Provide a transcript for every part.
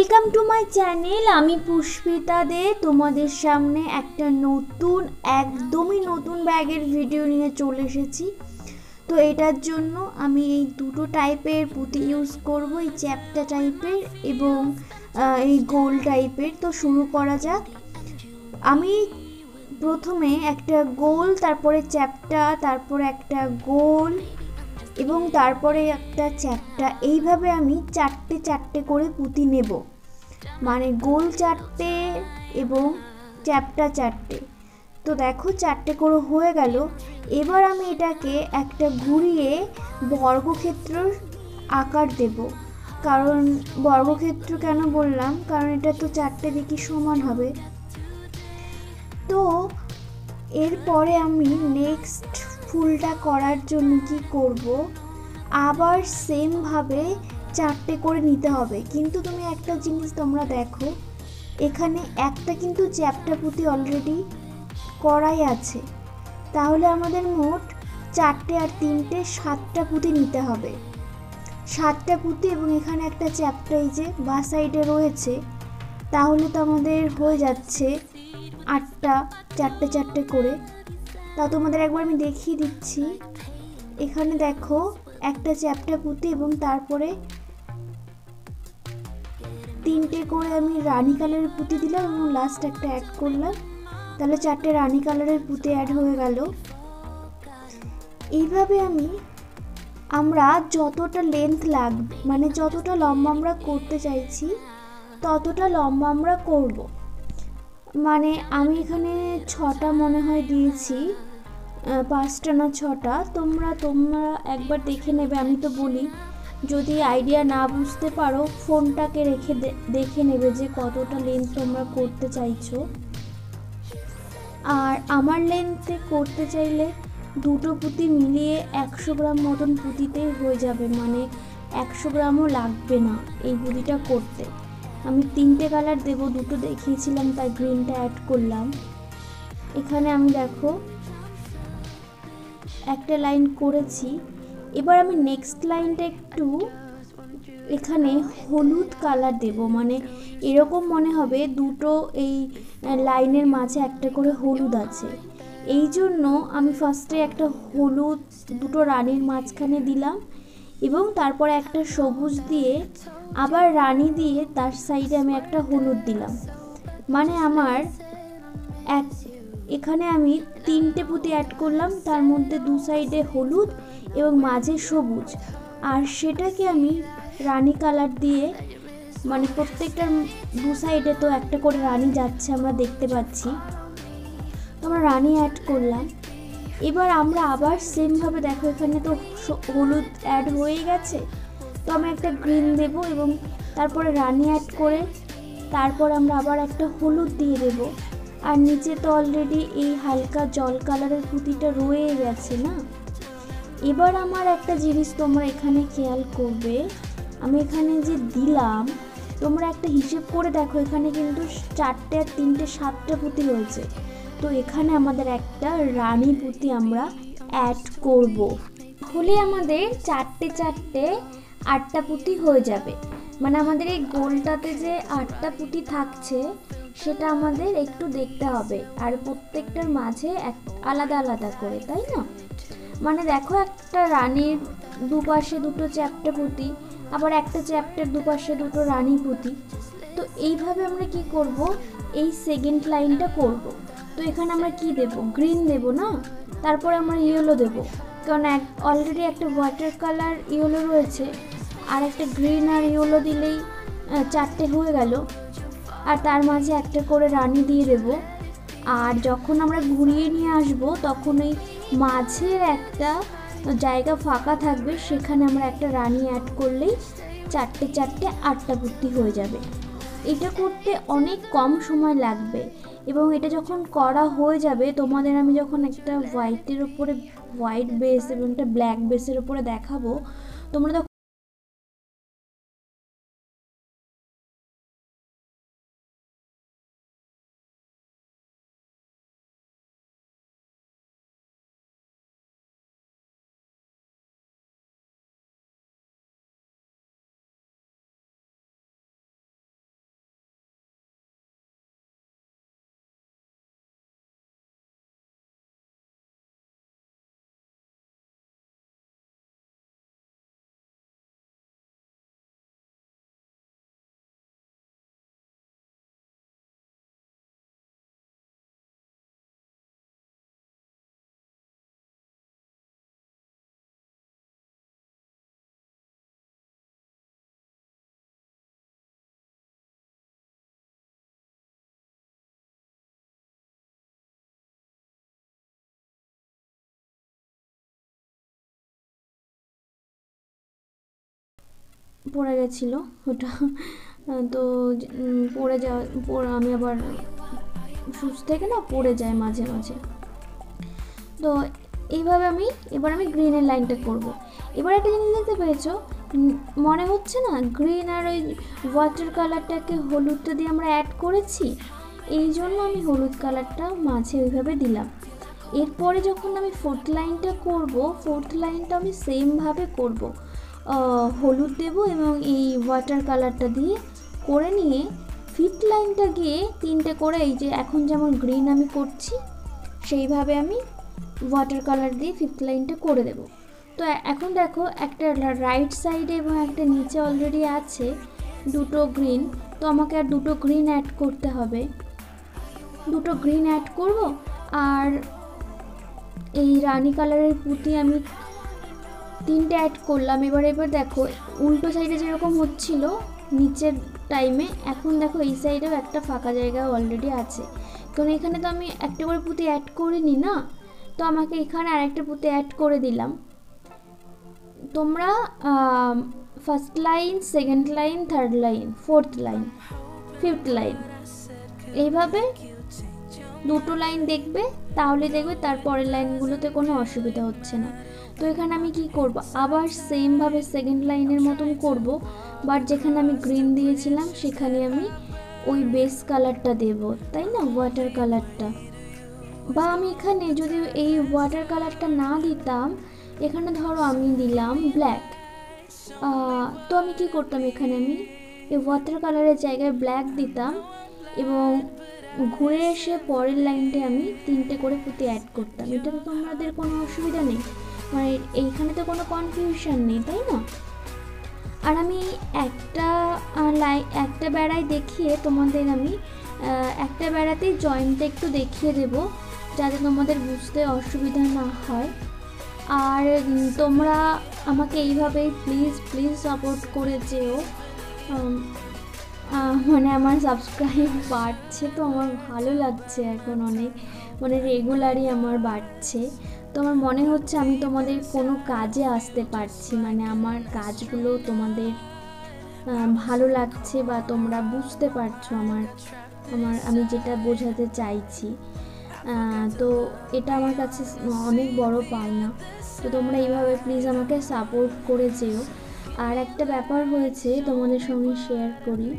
Welcome to my channel. আমি পুষ্পিতা দে তোমাদের সামনে একটা একদমই নতুন ব্যাগের ভিডিও নিয়ে চলে এসেছি। তো এটার জন্য আমি এই দুটো টাইপের পুঁতি ইউজ করব, এই চ্যাপ্টা টাইপের এবং এই গোল টাইপের। তো শুরু করা যাক। আমি প্রথমে একটা গোল, তারপরে চ্যাপ্টা, তারপরে একটা গোল এবং তারপরে একটা চ্যাপ্টা, এইভাবে আমি চারটে চারটে করে পুঁতি নেব, মানে গোল চারটে এবং চ্যাপ্টা চারটে। তো দেখো চারটে করে হয়ে গেল। এবার আমি এটাকে একটা ঘুরিয়ে বর্গক্ষেত্রের আকার দেব। কারণ বর্গক্ষেত্র কেন বললাম, কারণ এটা তো চারটে দিকই সমান হবে। তো এরপরে আমি নেক্সট ফুলটা করার জন্য কি করব, আবার সেমভাবে চারটে করে নিতে হবে। কিন্তু তুমি একটা জিনিস তোমরা দেখো, এখানে একটা কিন্তু চ্যাপ্টা পুঁতি অলরেডি করাই আছে, তাহলে আমাদের মোট চারটে আর তিনটে সাতটা পুঁতি নিতে হবে। সাতটা পুঁতি এবং এখানে একটা চ্যাপ্টা এই যে বা সাইডে রয়েছে, তাহলে তো আমাদের হয়ে যাচ্ছে আটটা, চারটে চারটে করে। তা তোমাদের একবার আমি দেখিয়ে দিচ্ছি। এখানে দেখো একটা চ্যাপ্টা পুঁতি এবং তারপরে তিনটে করে আমি রানী কালারের পুঁতি দিলাম এবং লাস্ট একটা অ্যাড করলাম, তাহলে চারটে রানী কালারের পুঁতি অ্যাড হয়ে গেল। এইভাবে আমরা যতটা লেন্থ লাগবে, মানে যতটা লম্বা আমরা করতে চাইছি ততটা লম্বা আমরা করব। মানে আমি এখানে 6টা মনে হয় দিয়েছি, 5টা না 6টা। তোমরা একবার দেখে নেবে। আমি তো বলি, যদি আইডিয়া না বুঝতে পারো ফোনটাকে রেখে দেখে নেবে যে কতটা লেন্থ তোমরা করতে চাইছো। আর আমার লেন্থে করতে চাইলে দুটো পুঁতি মিলিয়ে 100 গ্রাম মতন পুঁতিতেই হয়ে যাবে, মানে 100 গ্রামও লাগবে না এই পুঁতিটা করতে। আমি তিনটে কালার দেব, দুটো দেখিয়েছিলাম তাই গ্রিনটা অ্যাড করলাম। এখানে আমি দেখো একটা লাইন করেছি। এবার আমি নেক্সট লাইনটা একটু এখানে হলুদ কালার দেব, মানে এরকম মনে হবে দুটো এই লাইনের মাঝে একটা করে হলুদ আছে। এই জন্য আমি ফার্স্টে একটা হলুদ দুটো রানীর মাঝখানে দিলাম এবং তারপরে একটা সবুজ দিয়ে আবার রানী দিয়ে তার সাইডে আমি একটা হলুদ দিলাম। মানে আমার এখানে আমি তিনটে পুঁতি অ্যাড করলাম, তার মধ্যে দু সাইডে হলুদ এবং মাঝে সবুজ। আর সেটাকে আমি রানী কালার দিয়ে, মানে প্রত্যেকটার দু সাইডে তো একটা করে রানী যাচ্ছে আমরা দেখতে পাচ্ছি, তো আমরা রানী অ্যাড করলাম। এবার আমরা আবার সেমভাবে দেখো এখানে তো হলুদ অ্যাড হয়ে গেছে, তো আমি একটা গ্রিন দেব এবং তারপরে রানী অ্যাড করে তারপর আমরা আবার একটা হলুদ দিয়ে দেব। আর নিচে তো অলরেডি এই হালকা জল কালারের পুঁতিটা রয়ে গেছে না। এবার আমার একটা জিনিস তোমরা এখানে খেয়াল করবে, আমি এখানে যে দিলাম তোমরা একটা হিসেব করে দেখো, এখানে কিন্তু 4টে আর 3টে 7টা পুঁতি রয়েছে। তো এখানে আমাদের একটা রানী পুঁতি আমরা অ্যাড করব, হলে আমাদের 4টে 4টে 8টা পুঁতি হয়ে যাবে। মানে আমাদের এই গোলটাতে যে 8টা পুঁতি থাকছে সেটা আমাদের একটু দেখতে হবে, আর প্রত্যেকটার মাঝে আলাদা আলাদা করে, তাই না? মানে দেখো একটা রানীর দুপাশে দুটো চ্যাপ্টা পুঁতি, আবার একটা চ্যাপ্টার দুপাশে দুটো রানী পুঁতি। তো এইভাবে আমরা কি করব, এই সেকেন্ড লাইনটা করব। তো এখানে আমরা কি দেব, গ্রিন দেব না, তারপর আমরা ইয়েলো দেব, কারণ অলরেডি একটা ওয়াটার কালার ইয়েলো রয়েছে, আর একটা গ্রিন আর ইয়েলো দিলেই 4টে হয়ে গেল। আর তার মাঝে একটা করে রানী দিয়ে দেব। আর যখন আমরা ঘুরিয়ে নিয়ে আসব তখন ওই মাঝের একটা জায়গা ফাঁকা থাকবে, সেখানে আমরা একটা রানী অ্যাড করলেই 4টে 4টে 8টা পুঁতি হয়ে যাবে। এটা করতে অনেক কম সময় লাগবে এবং এটা যখন করা হয়ে যাবে তোমাদের আমি যখন একটা হোয়াইট বেস এবং একটা ব্ল্যাক বেসের উপরে দেখাবো, তোমরা পড়ে গেছিলো ওটা, তো আমি আবার সুচ থেকে না পড়ে যায় মাঝে মাঝে। তো এইভাবে এবার আমি গ্রিনের লাইনটা করব। এবার একটা জিনিস দেখতে পেয়েছো, মনে হচ্ছে না গ্রিন আর ওই ওয়াটার কালারটাকে হলুদটা দিয়ে আমরা অ্যাড করেছি, এই জন্য আমি হলুদ কালারটা মাঝে ওইভাবে দিলাম। এরপরে যখন আমি ফোর্থ লাইনটা করব, ফোর্থ লাইনটা আমি সেমভাবে করব, হলুদ দেব এবং এই ওয়াটার কালারটা দিয়ে করে নিয়ে ফিফথ লাইনটা গিয়ে তিনটে করে, এই যে এখন যেমন গ্রিন আমি করছি সেইভাবে আমি ওয়াটার কালার দিয়ে ফিফথ লাইনটা করে দেব। তো এখন দেখো একটা রাইট সাইডে এবং একটা নিচে অলরেডি আছে দুটো গ্রিন, তো আমাকে আর দুটো গ্রিন অ্যাড করতে হবে, দুটো গ্রিন অ্যাড করব। আর এই রানী কালারের পুঁতি আমি তিনটে অ্যাড করলাম। এবার দেখো উল্টো সাইডে যেরকম হচ্ছিল নিচের টাইমে, এখন দেখো এই সাইডেও একটা ফাঁকা জায়গা অলরেডি আছে, কারণ এখানে তো আমি একটা করে পুঁতি অ্যাড করিনি না, তো আমাকে এখানে আরেকটা পুঁতি অ্যাড করে দিলাম। তোমরা first line, second line, third line, fourth line, fifth line এইভাবে দুটো লাইন দেখবে, তাহলে দেখবে তারপরের লাইনগুলোতে কোনো অসুবিধা হচ্ছে না। তো এখানে আমি কি করব, আবার সেমভাবে সেকেন্ড লাইনের মতন করব, বাট যেখানে আমি গ্রিন দিয়েছিলাম সেখানে আমি ওই বেস কালারটা দেব, তাই না, ওয়াটার কালারটা। বা আমি এখানে যদি এই ওয়াটার কালারটা না দিতাম, এখানে ধরো আমি দিলাম ব্ল্যাক, তো আমি কি করতাম, এখানে আমি এই ওয়াটার কালারের জায়গায় ব্ল্যাক দিতাম এবং ঘুরে এসে পরের লাইনটা আমি তিনটে করে পুঁতি অ্যাড করতাম। এটা তো তোমাদের কোনো অসুবিধা নেই, মানে এইখানে তো কোনো কনফিউশন নেই, তাই না। আর আমি একটা বেড়ায় দেখিয়ে তোমাদের আমি একটা বেড়াতেই জয়েন্টটা একটু দেখিয়ে দেব, যাতে তোমাদের বুঝতে অসুবিধা না হয়। আর তোমরা আমাকে এইভাবেই প্লিজ সাপোর্ট করে যেও, মানে আমার সাবস্ক্রাইব বাড়ছে, তো আমার ভালো লাগছে এখন অনেক, মানে রেগুলারই আমার বাড়ছে। তো আমার মনে হচ্ছে আমি তোমাদের কোনো কাজে আসতে পারছি, মানে আমার কাজগুলো তোমাদের ভালো লাগছে বা তোমরা বুঝতে পারছো আমি যেটা বোঝাতে চাইছি। তো এটা আমার কাছে অনেক বড় পাওনা। তো তোমরা এইভাবে প্লিজ আমাকে সাপোর্ট করে যেও। আর একটা ব্যাপার হয়েছে তোমাদের সঙ্গে শেয়ার করি,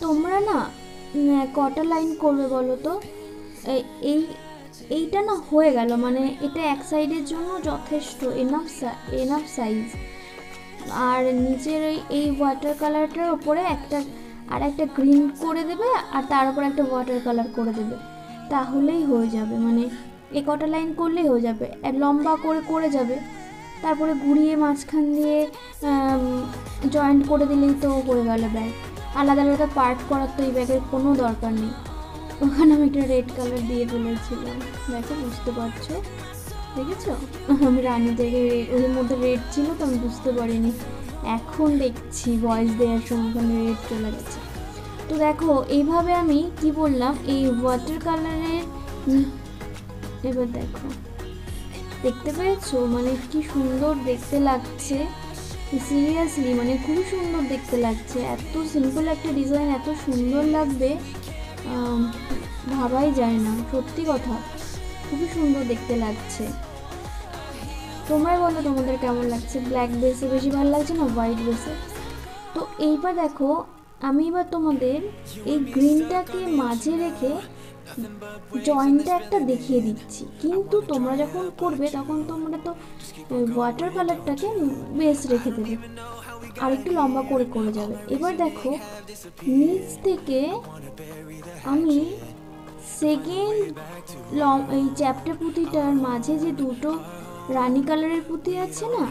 তোমরা না কটা লাইন করবে বলো তো। এইটা না হয়ে গেল, মানে এটা এক সাইডের জন্য যথেষ্ট, এনাফ সাইজ। আর নিচের এই ওয়াটার কালারটার ওপরে একটা গ্রিন করে দেবে, আর তার উপর একটা ওয়াটার কালার করে দেবে, তাহলেই হয়ে যাবে। মানে এই কটা লাইন করলেই হয়ে যাবে, লম্বা করে যাবে, তারপরে ঘুরিয়ে মাঝখান দিয়ে জয়েন্ট করে দিলেই তো হয়ে গেল ব্যাগ। আলাদা আলাদা পার্ট করার তো এই ব্যাগের কোনো দরকার নেই। ওখানে আমি একটা রেড কালার দিয়ে ফেলেছিলাম, দেখো বুঝতে পারছো, দেখেছো আমি রানী থেকে ওর মধ্যে রেড ছিল তো আমি বুঝতে পারিনি, এখন দেখছি ভয়েস দেওয়ার সময় ওখানে রেড চলে গেছে। তো দেখো এইভাবে আমি কি বললাম, এই ওয়াটার কালারের, এবার দেখো দেখতে পেয়েছো, মানে কি সুন্দর দেখতে লাগছে, সিরিয়াসলি মানে খুবই সুন্দর দেখতে লাগছে। এত সিম্পল একটা ডিজাইন এত সুন্দর লাগবে ভাবাই যায় না, সত্যি কথা খুবই সুন্দর দেখতে লাগছে। তোমরাই বলো তোমাদের কেমন লাগছে, ব্ল্যাক বেসে বেশি ভালো লাগছে না হোয়াইট বেসে? তো এইবার দেখো, আমি এবার তোমাদের এই গ্রিনটাকে মাঝে রেখে জয়েন্টটা একটা দেখিয়ে দিচ্ছি, কিন্তু তোমরা যখন করবে তখন তোমরা তো ওয়াটার কালারটাকে বেস রেখে দেবে, আর একটু লম্বা করে করে যাবে। এবার দেখো নিচ থেকে আমি সেকেন্ড এই চ্যাপ্টা পুঁতিটার মাঝে যে দুটো রানী কালারের পুঁতি আছে না,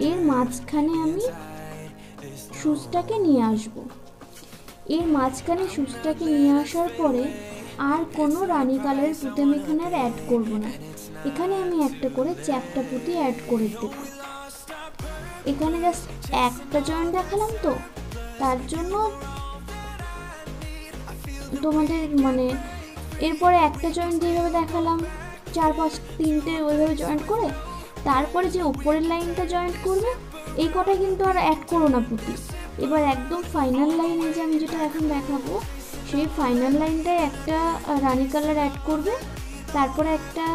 এর মাঝখানে আমি সুচটাকে নিয়ে আসবো। এর মাঝখানে সুচটাকে নিয়ে আসার পরে আর কোনো রানী কালারের পুঁতি আমি এখানে আর অ্যাড করবো না, এখানে আমি একটা করে চ্যাপ্টা পুঁতি অ্যাড করে দেবো। এখানে জাস্ট একটা জয়েন্ট দেখালাম, তো তার জন্য তোমাদের মানে এরপরে একটা জয়েন্ট যেভাবে দেখালাম 4-5-3টে ওইভাবে জয়েন্ট করে, তারপরে যে ওপরের লাইনটা জয়েন্ট করবে এই কটা কিন্তু আর অ্যাড করো না পুঁতি। এবার একদম ফাইনাল লাইনে যে আমি যেটা এখন দেখাবো, সেই ফাইনাল লাইনটায় একটা রানী কালার অ্যাড করবে, তারপরে একটা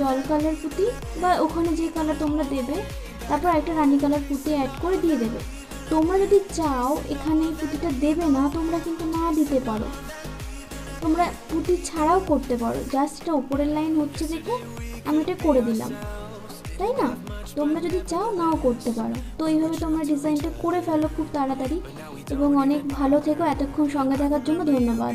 জল কালার পুঁতি বা ওখানে যে কালার তোমরা দেবে, তারপর একটা রানী কালার পুঁতি অ্যাড করে দিয়ে দেবে। তোমরা যদি চাও এখানে এই পুঁতিটা দেবে না, তোমরা কিন্তু না দিতে পারো, তোমরা পুঁতি ছাড়াও করতে পারো। জাস্ট এটা উপরের লাইন হচ্ছে দেখে আমি এটা করে দিলাম, তাই না? তোমরা যদি চাও নাও করতে পারো। তো এইভাবে তোমরা ডিজাইনটা করে ফেলো খুব তাড়াতাড়ি, এবং অনেক ভালো থেকো। এতক্ষণ সঙ্গে থাকার জন্য ধন্যবাদ।